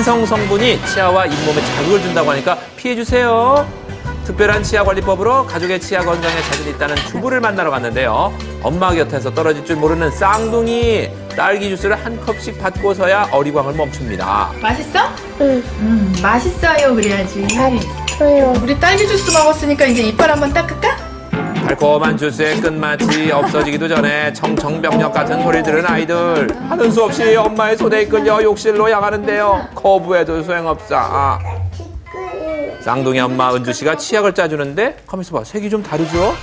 인성 성분이 치아와 잇몸에 자극을 준다고 하니까 피해주세요. 특별한 치아관리법으로 가족의 치아 건강에 자신 있다는 주부를 만나러 갔는데요. 엄마 곁에서 떨어질 줄 모르는 쌍둥이. 딸기 주스를 한 컵씩 받고서야 어리광을 멈춥니다. 맛있어? 응. 맛있어요 그래야지. 저요. 우리 딸기 주스 먹었으니까 이제 이빨 한번 닦을까? 달콤한 주스의 끝맛이 없어지기도 전에 청청병력 같은 소리를 들은 아이들. 하는 수 없이 엄마의 손에 이끌려 욕실로 향하는데요. 거부해도 소용없어. 쌍둥이 엄마 은주 씨가 치약을 짜주는데 가만있어 봐. 색이 좀 다르죠?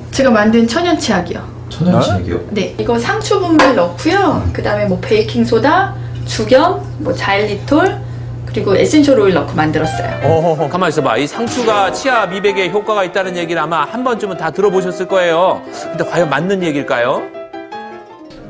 제가 만든 천연 치약이요. 천연 치약이요? 네, 이거 상추 분말 넣고요. 그다음에 뭐 베이킹 소다, 죽염, 뭐 자일리톨, 그리고 에센셜 오일 넣고 만들었어요. 가만 있어봐. 이 상추가 치아 미백에 효과가 있다는 얘기를 아마 한 번쯤은 다 들어보셨을 거예요. 근데 과연 맞는 얘기일까요?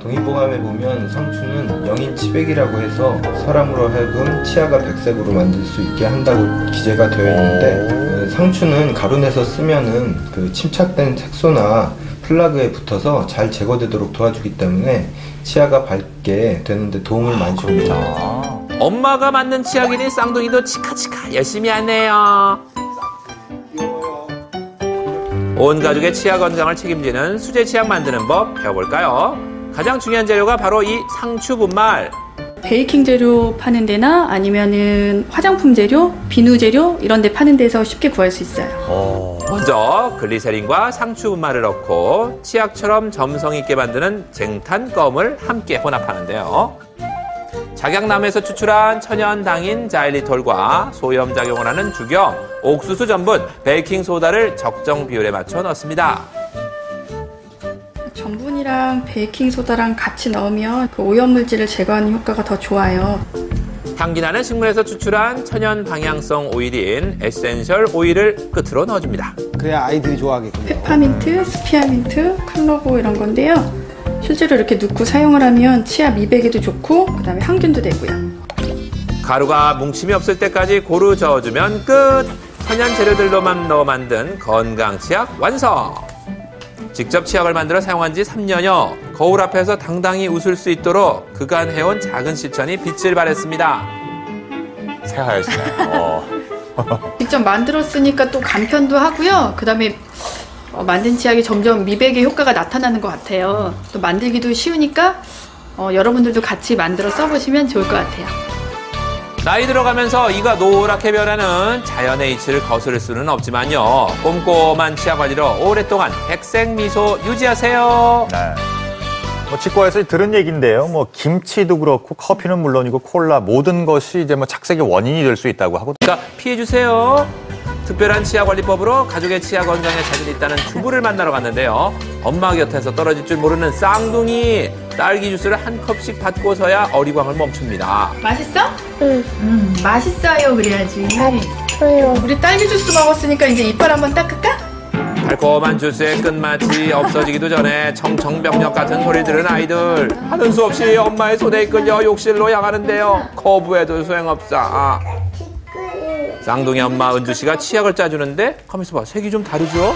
동의보감에 보면 상추는 영인 치백이라고 해서 사람으로 하여금 치아가 백색으로 만들 수 있게 한다고 기재가 되어 있는데, 상추는 가루내서 쓰면은 그 침착된 색소나 플라그에 붙어서 잘 제거되도록 도와주기 때문에 치아가 밝게 되는데 도움을 많이 줍니다. 엄마가 만든 치약이니 쌍둥이도 치카치카 열심히 하네요. 온 가족의 치아 건강을 책임지는 수제 치약 만드는 법 배워볼까요? 가장 중요한 재료가 바로 이 상추 분말. 베이킹 재료 파는 데나 아니면은 화장품 재료, 비누 재료 이런 데 파는 데서 쉽게 구할 수 있어요. 먼저 글리세린과 상추 분말을 넣고 치약처럼 점성 있게 만드는 쟁탄 껌을 함께 혼합하는데요. 작약나무에서 추출한 천연 당인 자일리톨과 소염 작용을 하는 죽염, 옥수수 전분, 베이킹 소다를 적정 비율에 맞춰 넣습니다. 전분이랑 베이킹 소다랑 같이 넣으면 그 오염물질을 제거하는 효과가 더 좋아요. 향기나는 식물에서 추출한 천연 방향성 오일인 에센셜 오일을 끝으로 넣어줍니다. 그래야 아이들이 좋아하겠군요. 페퍼민트, 스피아민트, 클로버 이런 건데요. 실제로 이렇게 넣고 사용을 하면 치아 미백에도 좋고 그다음에 항균도 되고요. 가루가 뭉침이 없을 때까지 고루 저어주면 끝! 천연 재료들로만 넣어 만든 건강 치약 완성! 직접 치약을 만들어 사용한 지 3년여. 거울 앞에서 당당히 웃을 수 있도록 그간 해온 작은 실천이 빛을 발했습니다. 새하얗시네요. 직접 만들었으니까 또 간편도 하고요. 그다음에 만든 치약이 점점 미백의 효과가 나타나는 것 같아요. 또 만들기도 쉬우니까 여러분들도 같이 만들어 써보시면 좋을 것 같아요. 나이 들어가면서 이가 노랗게 변하는 자연의 이치를 거스를 수는 없지만요. 꼼꼼한 치아 관리로 오랫동안 백색 미소 유지하세요. 네. 뭐 치과에서 들은 얘기인데요. 뭐 김치도 그렇고 커피는 물론이고 콜라 모든 것이 이제 뭐 착색의 원인이 될 수 있다고 하고. 그러니까 피해주세요. 특별한 치아관리법으로 가족의 치아 건강에 자신 있다는 주부를 만나러 갔는데요. 엄마 곁에서 떨어질 줄 모르는 쌍둥이. 딸기 주스를 한 컵씩 받고서야 어리광을 멈춥니다. 맛있어? 응. 맛있어요 그래야지. 저요. 우리 딸기 주스 먹었으니까 이제 이빨 한번 닦을까? 달콤한 주스의 끝맛이 없어지기도 전에 청청병력 같은 소리를 들은 아이들. 하는 수 없이 엄마의 손에 이끌려 욕실로 향하는데요. 거부해도 소용없어. 쌍둥이 엄마 은주 씨가 치약을 짜주는데 가만있어 봐. 색이 좀 다르죠?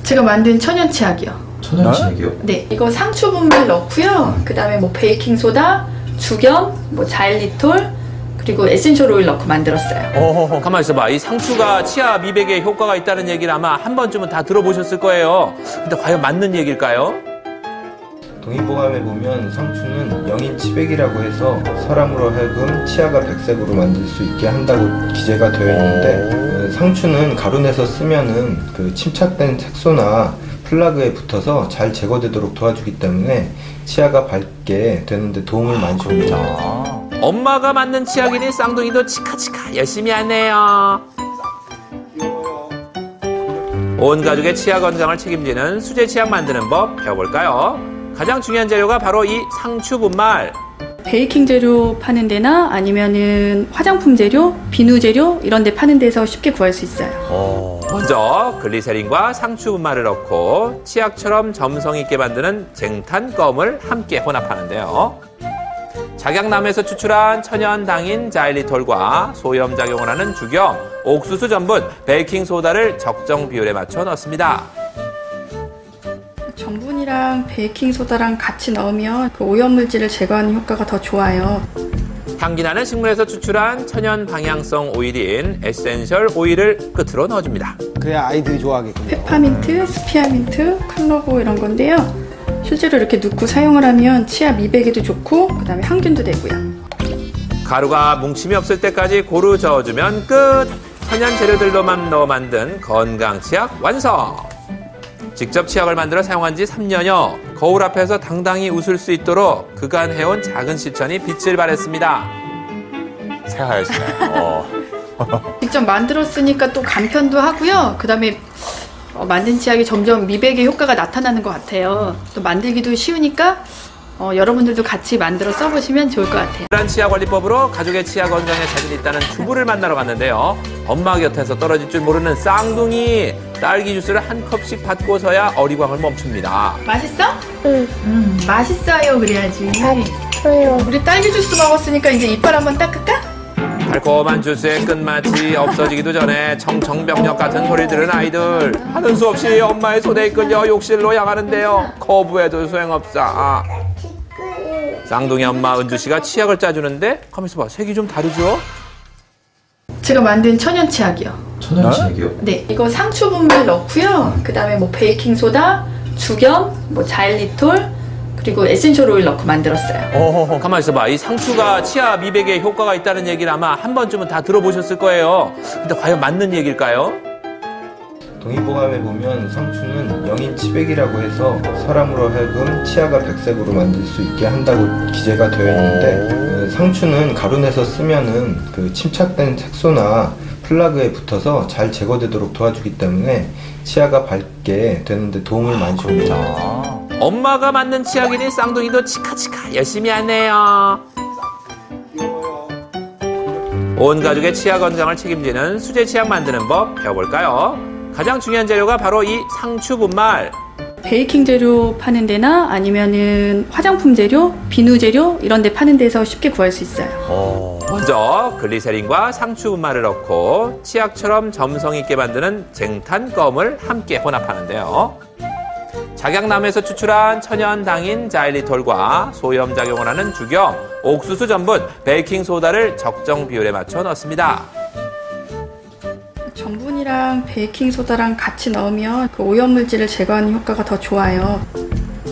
제가 만든 천연 치약이요. 천연 치약이요? 네, 이거 상추 분말 넣고요. 그다음에 뭐 베이킹 소다, 죽염, 뭐 자일리톨, 그리고 에센셜 오일 넣고 만들었어요. 가만 있어봐. 이 상추가 치아 미백에 효과가 있다는 얘기를 아마 한 번쯤은 다 들어보셨을 거예요. 근데 과연 맞는 얘기일까요? 동의보감에 보면 상추는 영인 치백이라고 해서 사람으로 하여금 치아가 백색으로 만들 수 있게 한다고 기재가 되어 있는데, 상추는 가루내서 쓰면은 그 침착된 색소나 플라그에 붙어서 잘 제거되도록 도와주기 때문에 치아가 밝게 되는데 도움을 많이 줍니다. 엄마가 만든 치약이니 쌍둥이도 치카치카 열심히 하네요. 온 가족의 치아 건강을 책임지는 수제 치약 만드는 법 배워볼까요? 가장 중요한 재료가 바로 이 상추 분말. 베이킹 재료 파는 데나 아니면은 화장품 재료, 비누 재료 이런 데 파는 데서 쉽게 구할 수 있어요. 먼저 글리세린과 상추 분말을 넣고 치약처럼 점성 있게 만드는 쟁탄 껌을 함께 혼합하는데요. 작약나무에서 추출한 천연 당인 자일리톨과 소염 작용을 하는 죽염, 옥수수 전분, 베이킹 소다를 적정 비율에 맞춰 넣습니다. 전분이랑 베이킹 소다랑 같이 넣으면 그 오염물질을 제거하는 효과가 더 좋아요. 향기나는 식물에서 추출한 천연 방향성 오일인 에센셜 오일을 끝으로 넣어줍니다. 그래야 아이들이 좋아하겠군요. 페퍼민트, 스피아민트, 클로버 이런 건데요. 실제로 이렇게 넣고 사용을 하면 치아 미백에도 좋고 그다음에 항균도 되고요. 가루가 뭉침이 없을 때까지 고루 저어주면 끝! 천연 재료들로만 넣어 만든 건강 치약 완성! 직접 치약을 만들어 사용한 지 3년여. 거울 앞에서 당당히 웃을 수 있도록 그간 해온 작은 실천이 빛을 발했습니다. 새하얗시네요. 직접 만들었으니까 또 간편도 하고요. 그다음에 만든 치약이 점점 미백의 효과가 나타나는 것 같아요. 또 만들기도 쉬우니까 여러분들도 같이 만들어 써보시면 좋을 것 같아요. 특별한 치아 관리법으로 가족의 치아 건강에 자신 있다는 주부를 만나러 갔는데요. 엄마 곁에서 떨어질 줄 모르는 쌍둥이. 딸기 주스를 한 컵씩 받고서야 어리광을 멈춥니다. 맛있어? 응. 맛있어요. 그래야지. 토요. 우리 딸기 주스 먹었으니까 이제 이빨 한번 닦을까? 달콤한 주스의 끝맛이 없어지기도 전에 청청병력 같은 소리 들은 아이들. 하는 수 없이 엄마의 손에 이끌려 욕실로 향하는데요. 거부해도 소용없어. 쌍둥이 엄마 은주 씨가 치약을 짜주는데 가만있어 봐. 색이 좀 다르죠? 제가 만든 천연 치약이요. 천연 치약이요? 네, 이거 상추 분말 넣고요. 그다음에 뭐 베이킹 소다, 죽염, 뭐 자일리톨, 그리고 에센셜 오일 넣고 만들었어요. 가만 있어봐. 이 상추가 치아 미백에 효과가 있다는 얘기를 아마 한 번쯤은 다 들어보셨을 거예요. 근데 과연 맞는 얘기일까요? 동의보감에 보면 상추는 영인 치백이라고 해서 사람으로 하여금 치아가 백색으로 만들 수 있게 한다고 기재가 되어 있는데 상추는 가루내서 쓰면은 그 침착된 색소나 플라그에 붙어서 잘 제거되도록 도와주기 때문에 치아가 밝게 되는데 도움을 많이 줍니다. 엄마가 만든 치약이니 쌍둥이도 치카치카 열심히 하네요. 온 가족의 치아 건강을 책임지는 수제 치약 만드는 법 배워볼까요? 가장 중요한 재료가 바로 이 상추 분말. 베이킹 재료 파는 데나 아니면은 화장품 재료, 비누 재료 이런 데 파는 데서 쉽게 구할 수 있어요. 먼저 글리세린과 상추 분말을 넣고 치약처럼 점성 있게 만드는 쟁탄 껌을 함께 혼합하는데요. 작약나무에서 추출한 천연 당인 자일리톨과 소염작용을 하는 죽염, 옥수수 전분, 베이킹 소다를 적정 비율에 맞춰 넣습니다. 전분이랑 베이킹 소다랑 같이 넣으면 그 오염물질을 제거하는 효과가 더 좋아요.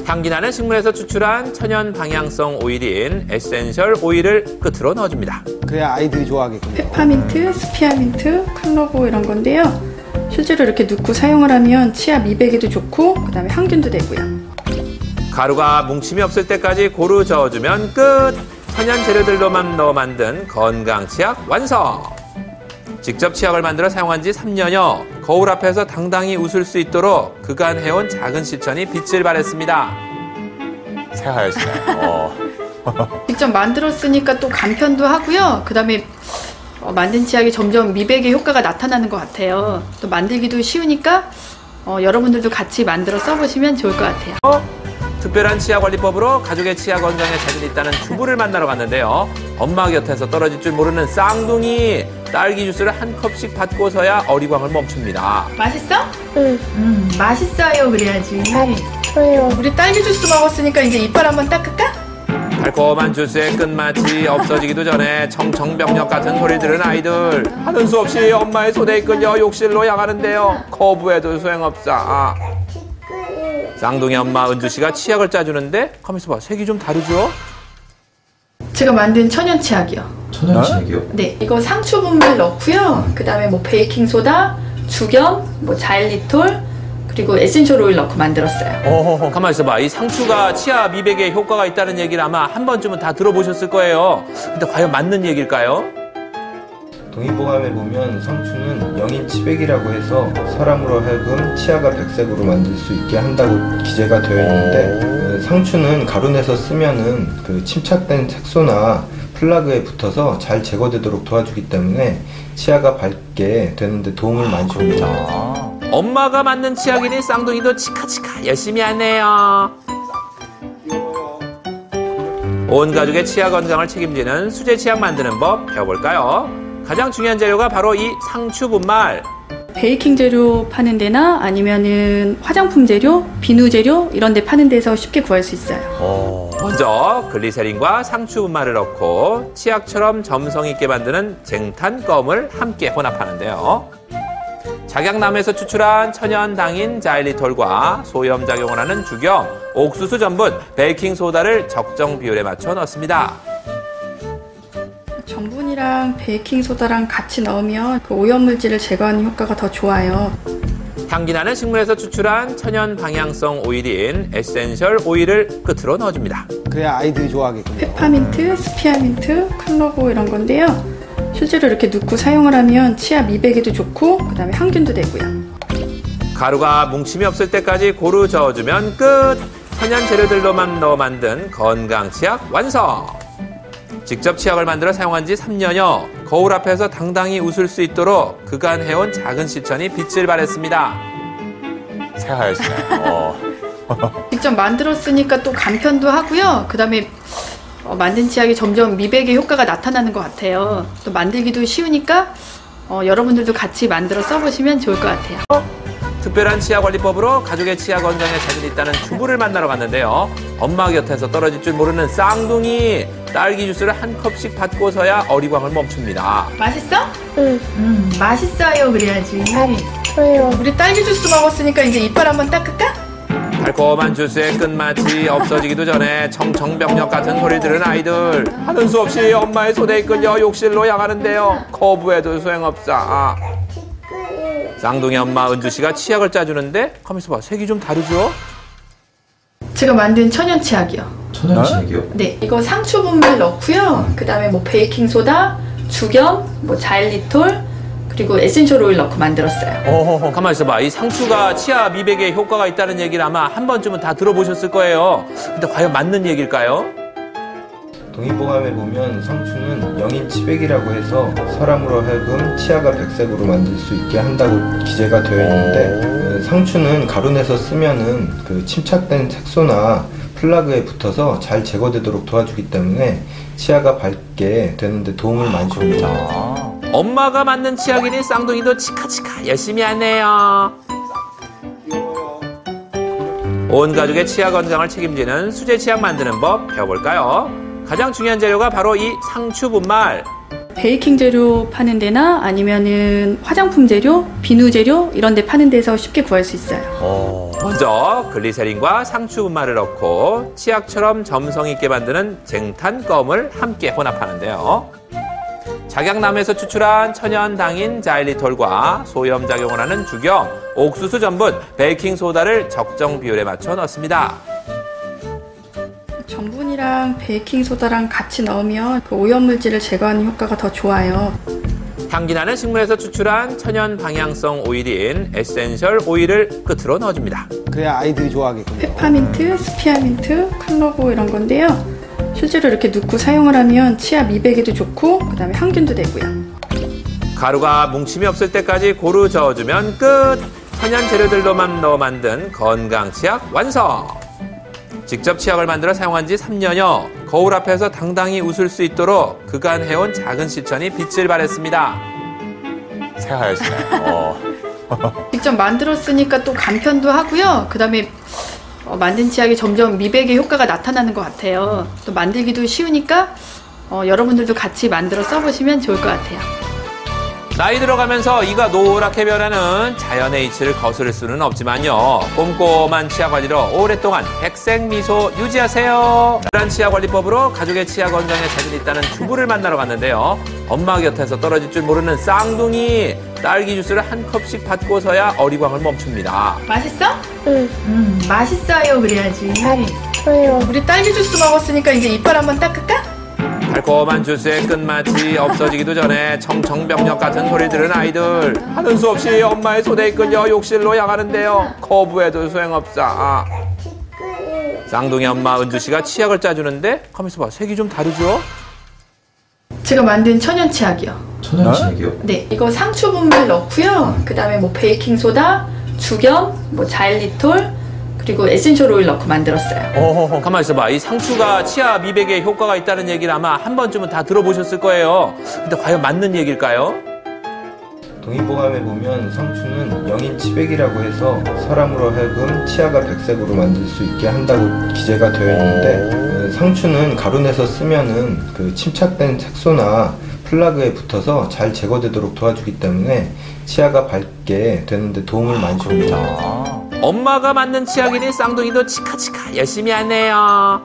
향기나는 식물에서 추출한 천연 방향성 오일인 에센셜 오일을 끝으로 넣어줍니다. 그래야 아이들이 좋아하겠군요. 페퍼민트, 스피아민트, 클로버 이런 건데요. 실제로 이렇게 넣고 사용을 하면 치아 미백에도 좋고 그다음에 항균도 되고요. 가루가 뭉침이 없을 때까지 고루 저어주면 끝! 천연 재료들로만 넣어 만든 건강 치약 완성! 직접 치약을 만들어 사용한 지 3년여. 거울 앞에서 당당히 웃을 수 있도록 그간 해온 작은 실천이 빛을 발했습니다. 새하얗시네요. 직접 만들었으니까 또 간편도 하고요. 그다음에 만든 치약이 점점 미백의 효과가 나타나는 것 같아요. 또 만들기도 쉬우니까 여러분들도 같이 만들어 써보시면 좋을 것 같아요. 특별한 치아 관리법으로 가족의 치아 건강에 자신 있다는 주부를 만나러 갔는데요. 엄마 곁에서 떨어질 줄 모르는 쌍둥이. 딸기 주스를 한 컵씩 받고서야 어리광을 멈춥니다. 맛있어? 응. 맛있어요. 그래야지. 토요. 우리 딸기 주스 먹었으니까 이제 이빨 한번 닦을까? 달콤한 주스의 끝맛이 없어지기도 전에 청청병력 같은 소리 들은 아이들. 하는 수 없이 엄마의 손에 이끌려 욕실로 향하는데요. 거부해도 소용없어. 쌍둥이 엄마 은주 씨가 치약을 짜주는데 가만있어 봐. 색이 좀 다르죠? 제가 만든 천연 치약이요. 천연 치약이요? 네, 이거 상추 분말 넣고요. 그다음에 뭐 베이킹 소다, 죽염, 뭐 자일리톨, 그리고 에센셜 오일 넣고 만들었어요. 가만 있어봐. 이 상추가 치아 미백에 효과가 있다는 얘기를 아마 한 번쯤은 다 들어보셨을 거예요. 근데 과연 맞는 얘기일까요? 동의보감에 보면 상추는 영인 치백이라고 해서 사람으로 하여금 치아가 백색으로 만들 수 있게 한다고 기재가 되어 있는데 상추는 가루내서 쓰면은 그 침착된 색소나 플라그에 붙어서 잘 제거되도록 도와주기 때문에 치아가 밝게 되는데 도움을 많이 줍니다. 엄마가 만든 치약이니 쌍둥이도 치카치카 열심히 하네요. 온 가족의 치아 건강을 책임지는 수제 치약 만드는 법 배워볼까요? 가장 중요한 재료가 바로 이 상추 분말. 베이킹 재료 파는 데나 아니면은 화장품 재료, 비누 재료 이런 데 파는 데서 쉽게 구할 수 있어요. 먼저 글리세린과 상추분말을 넣고 치약처럼 점성 있게 만드는 쟁탄 껌을 함께 혼합하는데요. 작약나무에서 추출한 천연 당인 자일리톨과 소염 작용을 하는 죽염, 옥수수 전분, 베이킹 소다를 적정 비율에 맞춰 넣습니다. 전분이랑 베이킹 소다랑 같이 넣으면 그 오염물질을 제거하는 효과가 더 좋아요. 향기나는 식물에서 추출한 천연 방향성 오일인 에센셜 오일을 끝으로 넣어줍니다. 그래야 아이들이 좋아하겠군요. 페퍼민트, 스피아민트, 클로버 이런 건데요. 실제로 이렇게 넣고 사용을 하면 치아 미백에도 좋고 그다음에 항균도 되고요. 가루가 뭉침이 없을 때까지 고루 저어주면 끝! 천연 재료들로만 넣어 만든 건강 치약 완성! 직접 치약을 만들어 사용한 지 3년여. 거울 앞에서 당당히 웃을 수 있도록 그간 해온 작은 실천이 빛을 발했습니다. 새하얗시네요. 직접 만들었으니까 또 간편도 하고요. 그다음에 만든 치약이 점점 미백의 효과가 나타나는 것 같아요. 또 만들기도 쉬우니까 여러분들도 같이 만들어 써보시면 좋을 것 같아요. 특별한 치아 관리법으로 가족의 치아 건강에 자신 있다는 주부를 만나러 갔는데요. 엄마 곁에서 떨어질 줄 모르는 쌍둥이. 딸기 주스를 한 컵씩 받고서야 어리광을 멈춥니다. 맛있어? 응. 맛있어요. 그래야지. 소요. 우리 딸기 주스 먹었으니까 이제 이빨 한번 닦을까? 달콤한 주스의 끝맛이 없어지기도 전에 청청병력 같은 소리를 들은 아이들. 하는 수 없이 엄마의 손에 이끌려 욕실로 향하는데요. 거부해도 소용없어. 쌍둥이 엄마 은주 씨가 치약을 짜주는데 가만있어 봐. 색이 좀 다르죠? 제가 만든 천연 치약이요. 천연 치약이요? 네, 이거 상추 분말 넣고요. 그다음에 뭐 베이킹 소다, 죽염, 뭐 자일리톨, 그리고 에센셜 오일 넣고 만들었어요. 가만 있어봐. 이 상추가 치아 미백에 효과가 있다는 얘기를 아마 한 번쯤은 다 들어보셨을 거예요. 근데 과연 맞는 얘기일까요? 동의보감에 보면 상추는 영인 치백이라고 해서 사람으로 하여금 치아가 백색으로 만들 수 있게 한다고 기재가 되어 있는데 상추는 가루내서 쓰면은 그 침착된 색소나 플라그에 붙어서 잘 제거되도록 도와주기 때문에 치아가 밝게 되는데 도움을 많이 줍니다. 엄마가 만든 치약이니 쌍둥이도 치카치카 열심히 하네요. 온 가족의 치아 건강을 책임지는 수제 치약 만드는 법 배워볼까요? 가장 중요한 재료가 바로 이 상추 분말. 베이킹 재료 파는 데나 아니면은 화장품 재료, 비누 재료 이런 데 파는 데서 쉽게 구할 수 있어요. 먼저 글리세린과 상추 분말을 넣고 치약처럼 점성 있게 만드는 쟁탄 껌을 함께 혼합하는데요. 작약나무에서 추출한 천연 당인 자일리톨과 소염 작용을 하는 죽염, 옥수수 전분, 베이킹 소다를 적정 비율에 맞춰 넣습니다. 전분이랑 베이킹 소다랑 같이 넣으면 그 오염물질을 제거하는 효과가 더 좋아요. 향기나는 식물에서 추출한 천연 방향성 오일인 에센셜 오일을 끝으로 넣어줍니다. 그래야 아이들이 좋아하겠군요. 페퍼민트, 스피아민트, 클로버 이런 건데요. 실제로 이렇게 넣고 사용을 하면 치아 미백에도 좋고 그다음에 항균도 되고요. 가루가 뭉침이 없을 때까지 고루 저어주면 끝! 천연 재료들로만 넣어 만든 건강 치약 완성! 직접 치약을 만들어 사용한 지 3년여. 거울 앞에서 당당히 웃을 수 있도록 그간 해온 작은 실천이 빛을 발했습니다. 새하얗시네요. 직접 만들었으니까 또 간편도 하고요. 그다음에 만든 치약이 점점 미백의 효과가 나타나는 것 같아요. 또 만들기도 쉬우니까 여러분들도 같이 만들어 써보시면 좋을 것 같아요. 나이 들어가면서 이가 노랗게 변하는 자연의 이치를 거스를 수는 없지만요. 꼼꼼한 치아 관리로 오랫동안 백색 미소 유지하세요. 특별한 치아 관리법으로 가족의 치아 건강에 자신 있다는 주부를 만나러 갔는데요. 엄마 곁에서 떨어질 줄 모르는 쌍둥이. 딸기 주스를 한 컵씩 받고서야 어리광을 멈춥니다. 맛있어? 응. 맛있어요. 그래야지. 소요. 우리 딸기 주스 먹었으니까 이제 이빨 한번 닦을까? 달콤한 주스의 끝맛이 없어지기도 전에 청청병력 같은 소리를 들은 아이들. 하는 수 없이 엄마의 손에 이끌려 욕실로 향하는데요. 거부해도 소용없어. 쌍둥이 엄마 은주 씨가 치약을 짜주는데 가만있어 봐. 색이 좀 다르죠? 제가 만든 천연 치약이요. 천연 치약이요? 네, 이거 상추 분말 넣고요. 그다음에 뭐 베이킹 소다, 죽염, 뭐 자일리톨, 그리고 에센셜 오일 넣고 만들었어요. 가만 있어봐. 이 상추가 치아 미백에 효과가 있다는 얘기를 아마 한 번쯤은 다 들어보셨을 거예요. 근데 과연 맞는 얘기일까요? 동의보감에 보면 상추는 영인 치백이라고 해서 사람으로 하여금 치아가 백색으로 만들 수 있게 한다고 기재가 되어 있는데 상추는 가루내서 쓰면은 그 침착된 색소나 플라그에 붙어서 잘 제거되도록 도와주기 때문에 치아가 밝게 되는데 도움을 많이 줍니다. 엄마가 만든 치약이니 쌍둥이도 치카치카 열심히 하네요.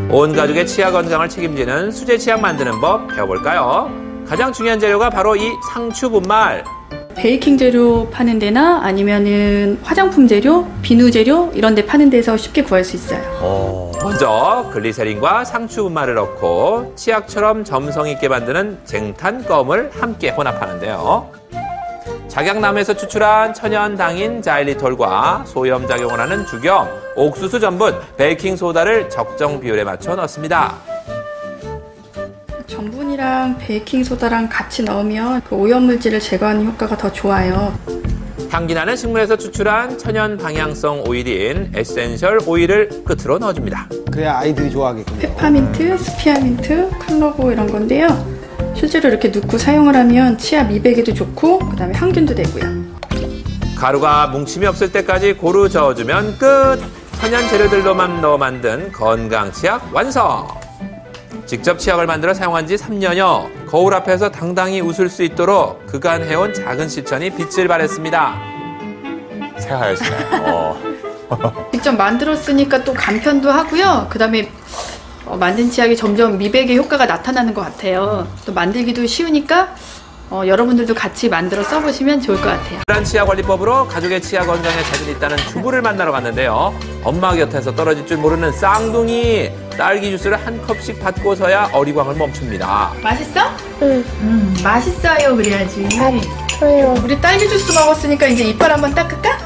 온 가족의 치아 건강을 책임지는 수제 치약 만드는 법 배워볼까요? 가장 중요한 재료가 바로 이 상추 분말. 베이킹 재료 파는 데나 아니면은 화장품 재료, 비누 재료 이런 데 파는 데서 쉽게 구할 수 있어요. 먼저 글리세린과 상추 분말을 넣고 치약처럼 점성 있게 만드는 쟁탄 껌을 함께 혼합하는데요. 작약나무에서 추출한 천연 당인 자일리톨과 소염 작용을 하는 죽염, 옥수수 전분, 베이킹 소다를 적정 비율에 맞춰 넣습니다. 전분이랑 베이킹 소다랑 같이 넣으면 그 오염물질을 제거하는 효과가 더 좋아요. 향기나는 식물에서 추출한 천연 방향성 오일인 에센셜 오일을 끝으로 넣어줍니다. 그래야 아이들이 좋아하겠군요. 페퍼민트, 스피아민트, 클로버 이런 건데요. 실제로 이렇게 넣고 사용을 하면 치아 미백에도 좋고 그다음에 항균도 되고요. 가루가 뭉침이 없을 때까지 고루 저어주면 끝! 천연 재료들로만 넣어 만든 건강 치약 완성! 직접 치약을 만들어 사용한 지 3년여. 거울 앞에서 당당히 웃을 수 있도록 그간 해온 작은 실천이 빛을 발했습니다. 새하얗시네요. 직접 만들었으니까 또 간편도 하고요. 그다음에 만든 치약이 점점 미백의 효과가 나타나는 것 같아요. 또 만들기도 쉬우니까 여러분들도 같이 만들어 써보시면 좋을 것 같아요. 특별한 치아 관리법으로 가족의 치아 건강에 자신 있다는 주부를 만나러 갔는데요. 엄마 곁에서 떨어질 줄 모르는 쌍둥이. 딸기 주스를 한 컵씩 받고서야 어리광을 멈춥니다. 맛있어? 응. 맛있어요. 그래야지. 저요. 우리 딸기 주스 먹었으니까 이제 이빨 한번 닦을까?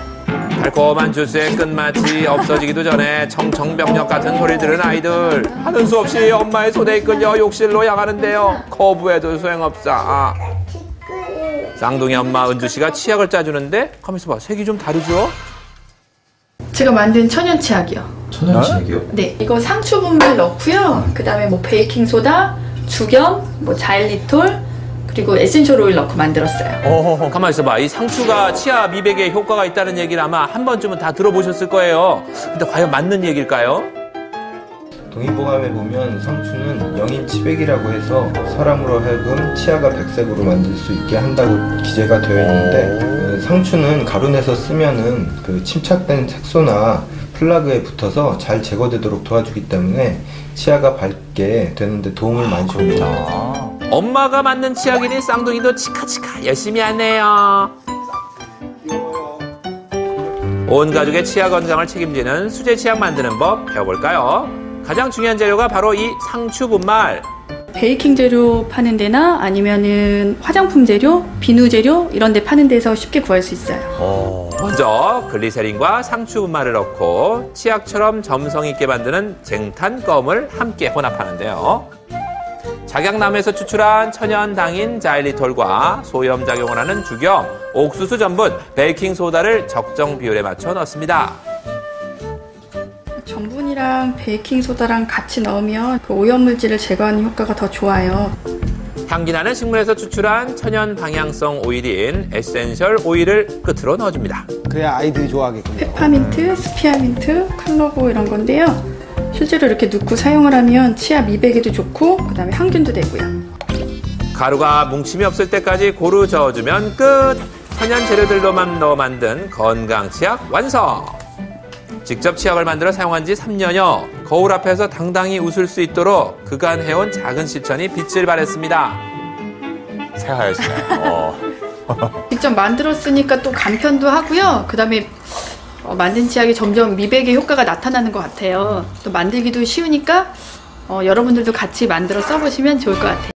달콤한 주스의 끝맛이 없어지기도 전에 청청병력 같은 소리 들은 아이들. 하는 수 없이 엄마의 손에 이끌려 욕실로 향하는데요. 거부해도 소용없어. 쌍둥이 엄마 은주씨가 치약을 짜주는데 가만있어 봐. 색이 좀 다르죠? 제가 만든 천연 치약이요. 천연 치약이요? 네, 이거 상추 분말 넣고요. 그다음에 뭐 베이킹 소다, 죽염, 뭐 자일리톨 그리고 에센셜 오일 넣고 만들었어요. 가만 있어봐. 이 상추가 치아 미백에 효과가 있다는 얘기를 아마 한 번쯤은 다 들어보셨을 거예요. 근데 과연 맞는 얘기일까요? 동의보감에 보면 상추는 영인 치백이라고 해서 사람으로 하여금 치아가 백색으로 만들 수 있게 한다고 기재가 되어 있는데 상추는 가루내서 쓰면은 그 침착된 색소나 플라그에 붙어서 잘 제거되도록 도와주기 때문에 치아가 밝게 되는데 도움을 많이 줍니다. 엄마가 만든 치약이니 쌍둥이도 치카치카 열심히 하네요. 온 가족의 치아 건강을 책임지는 수제 치약 만드는 법 배워볼까요? 가장 중요한 재료가 바로 이 상추 분말. 베이킹 재료 파는 데나 아니면은 화장품 재료, 비누 재료 이런 데 파는 데서 쉽게 구할 수 있어요. 먼저 글리세린과 상추 분말을 넣고 치약처럼 점성 있게 만드는 쟁탄 껌을 함께 혼합하는데요. 작약나무에서 추출한 천연 당인 자일리톨과 소염 작용을 하는 죽염, 옥수수 전분, 베이킹 소다를 적정 비율에 맞춰 넣습니다. 전분이랑 베이킹 소다랑 같이 넣으면 그 오염물질을 제거하는 효과가 더 좋아요. 향기나는 식물에서 추출한 천연 방향성 오일인 에센셜 오일을 끝으로 넣어줍니다. 그래야 아이들이 좋아하겠군요. 페퍼민트, 스피아민트, 클로버 이런 건데요. 실제로 이렇게 넣고 사용을 하면 치아 미백에도 좋고 그다음에 항균도 되고요. 가루가 뭉침이 없을 때까지 고루 저어주면 끝! 천연 재료들로만 넣어 만든 건강 치약 완성! 직접 치약을 만들어 사용한 지 3년여. 거울 앞에서 당당히 웃을 수 있도록 그간 해온 작은 실천이 빛을 발했습니다. 새하얗시네요. 직접 만들었으니까 또 간편도 하고요. 그다음에 만든 치약이 점점 미백의 효과가 나타나는 것 같아요. 또 만들기도 쉬우니까 여러분들도 같이 만들어 써보시면 좋을 것 같아요.